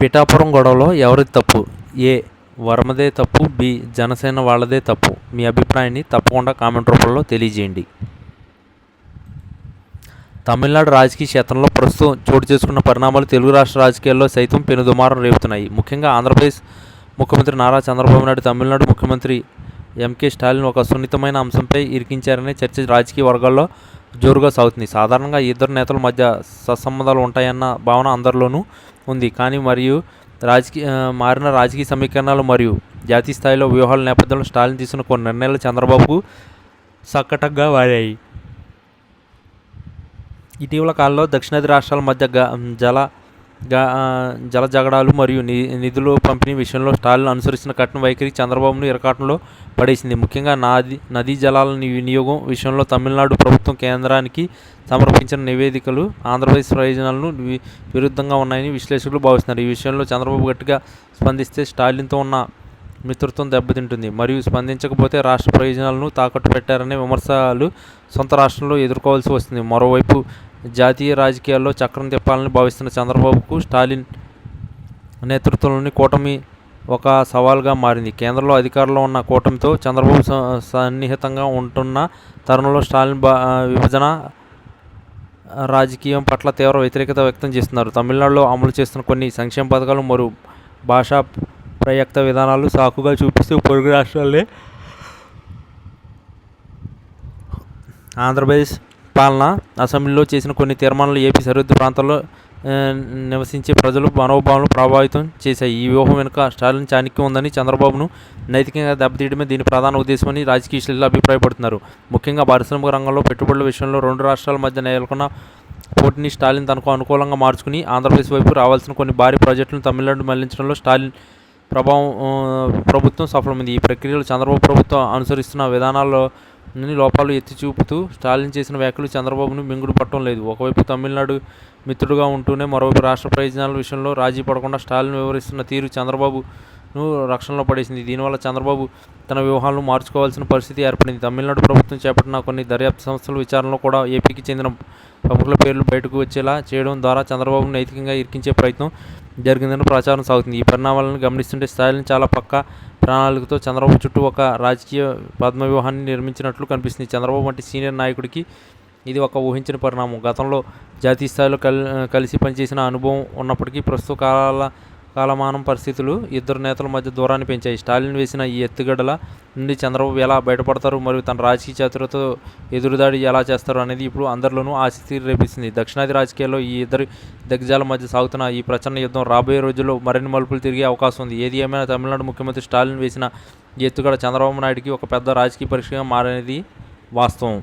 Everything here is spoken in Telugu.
పిఠాపురం గొడవలో ఎవరిది తప్పు? ఏ. వర్మదే తప్పు. బి. జనసేన వాళ్ళదే తప్పు. మీ అభిప్రాయాన్ని తప్పకుండా కామెంట్ రూపంలో తెలియజేయండి. తమిళనాడు రాజకీయ క్షేత్రంలో ప్రస్తుతం చోటు చేసుకున్న పరిణామాలు తెలుగు రాష్ట్ర రాజకీయాల్లో సైతం పెనుదుమారం రేపుతున్నాయి. ముఖ్యంగా ఆంధ్రప్రదేశ్ ముఖ్యమంత్రి నారా చంద్రబాబు నాయుడు తమిళనాడు ముఖ్యమంత్రి ఎంకే స్టాలిన్ ఒక సున్నితమైన అంశంపై ఇరికించారనే చర్చ రాజకీయ వర్గాల్లో జోరుగా సాగుతుంది. సాధారణంగా ఈ ఇద్దరు నేతల మధ్య సత్సంబంధాలు ఉంటాయన్న భావన అందరిలోనూ ఉంది. కానీ మారిన రాజకీయ సమీకరణాలు మరియు జాతీయ స్థాయిలో వ్యూహాల నేపథ్యంలో స్టాలిన్ తీసుకున్న కొన్ని నిర్ణయాలు చంద్రబాబుకు సక్కటంగా మారాయి. ఇటీవల కాలంలో దక్షిణాది రాష్ట్రాల మధ్య జల జగడాలు మరియు నిధుల పంపిణీ విషయంలో స్టాలిన్ అనుసరిస్తున్న కఠిన వైఖరి చంద్రబాబును ఇరకాటంలో పడేసింది. ముఖ్యంగా నదీ జలాల వినియోగం విషయంలో తమిళనాడు ప్రభుత్వం కేంద్రానికి సమర్పించిన నివేదికలు ఆంధ్రప్రదేశ్ ప్రయోజనాలను విరుద్ధంగా ఉన్నాయని విశ్లేషకులు భావిస్తున్నారు. ఈ విషయంలో చంద్రబాబు గట్టిగా స్పందిస్తే స్టాలిన్తో ఉన్న మిత్రత్వం దెబ్బతింటుంది మరియు స్పందించకపోతే రాష్ట్ర ప్రయోజనాలను తాకట్టు పెట్టారనే విమర్శలు సొంత రాష్ట్రంలో ఎదుర్కోవాల్సి వస్తుంది. మరోవైపు జాతీయ రాజకీయాల్లో చక్రం తిప్పాలని భావిస్తున్న చంద్రబాబుకు స్టాలిన్ నేతృత్వంలోని కూటమి ఒక సవాల్గా మారింది. కేంద్రంలో అధికారంలో ఉన్న కూటమితో చంద్రబాబు సన్నిహితంగా ఉంటున్న తరుణంలో స్టాలిన్ విభజన రాజకీయం పట్ల తీవ్ర వ్యతిరేకత వ్యక్తం చేస్తున్నారు. తమిళనాడులో అమలు చేస్తున్న కొన్ని సంక్షేమ పథకాలు మరియు భాషా ప్రయుక్త విధానాలు సాకుగా చూపిస్తూ పొరుగు రాష్ట్రాలే ఆంధ్రప్రదేశ్ పాలన అసెంబ్లీలో చేసిన కొన్ని తీర్మానాలు ఏపీ సరిహద్దు ప్రాంతాల్లో నివసించే ప్రజలు మనోభావాలను ప్రభావితం చేశాయి. ఈ వ్యూహం వెనుక స్టాలిన్ చాణక్యం ఉందని, చంద్రబాబును నైతికంగా దెబ్బతీయడమే దీని ప్రధాన ఉద్దేశమని రాజకీయ విశ్లేషకులు అభిప్రాయపడుతున్నారు. ముఖ్యంగా పారిశ్రామిక రంగంలో పెట్టుబడుల విషయంలో రెండు రాష్ట్రాల మధ్య నెలకొన్న పోటీని స్టాలిన్ తనకు అనుకూలంగా మార్చుకుని ఆంధ్రప్రదేశ్ వైపు రావాల్సిన కొన్ని భారీ ప్రాజెక్టులను తమిళనాడు మళ్లించడంలో స్టాలిన్ ప్రభుత్వం సఫలమైంది. ఈ ప్రక్రియలో చంద్రబాబు ప్రభుత్వం అనుసరిస్తున్న విధానాల్లో లోపాలు ఎత్తి చూపుతూ స్టాలిన్ చేసిన వ్యాఖ్యలు చంద్రబాబును మింగుడు పట్టడం లేదు. ఒకవైపు తమిళనాడు మిత్రుడుగా ఉంటూనే మరోవైపు రాష్ట్ర ప్రయోజనాల విషయంలో రాజీ పడకుండా స్టాలిన్ వివరిస్తున్న తీరు చంద్రబాబును రక్షణలో పడేసింది. దీనివల్ల చంద్రబాబు తన వ్యూహాలను మార్చుకోవాల్సిన పరిస్థితి ఏర్పడింది. తమిళనాడు ప్రభుత్వం చేపట్టిన కొన్ని దర్యాప్తు సంస్థల విచారణలో కూడా ఏపీకి చెందిన ప్రముఖుల పేర్లు బయటకు వచ్చేలా చేయడం ద్వారా చంద్రబాబును నైతికంగా ఇరికించే ప్రయత్నం జరిగిందని ప్రచారం సాగుతుంది. ఈ పరిణామాలను గమనిస్తుంటే స్టాలిన్ చాలా పక్కా ప్రణాళికతో చంద్రబాబు చుట్టూ ఒక రాజకీయ పద్మవ్యూహాన్ని నిర్మించినట్లు కనిపిస్తుంది. చంద్రబాబు వంటి సీనియర్ నాయకుడికి ఇది ఒక ఊహించిన పరిణామం. గతంలో జాతీయ స్థాయిలో కలిసి పనిచేసిన అనుభవం ఉన్నప్పటికీ ప్రస్తుత కాలమానం పరిస్థితులు ఇద్దరు నేతల మధ్య దూరాన్ని పెంచాయి. స్టాలిన్ వేసిన ఈ ఎత్తుగడల నుండి చంద్రబాబు ఎలా బయటపడతారు మరియు తన రాజకీయ చతురతో ఎదురుదాడి ఎలా చేస్తారు అనేది ఇప్పుడు అందరిలోనూ ఆసక్తి రేపిస్తుంది. దక్షిణాది రాజకీయాల్లో ఈ ఇద్దరు దిగ్గజాల మధ్య సాగుతున్న ఈ ప్రచండ యుద్ధం రాబోయే రోజుల్లో మరిన్ని మలుపులు తిరిగే అవకాశం ఉంది. ఏది ఏమైనా తమిళనాడు ముఖ్యమంత్రి స్టాలిన్ వేసిన ఈ ఎత్తుగడ చంద్రబాబు నాయుడికి ఒక పెద్ద రాజకీయ పరీక్షగా మారనేది వాస్తవం.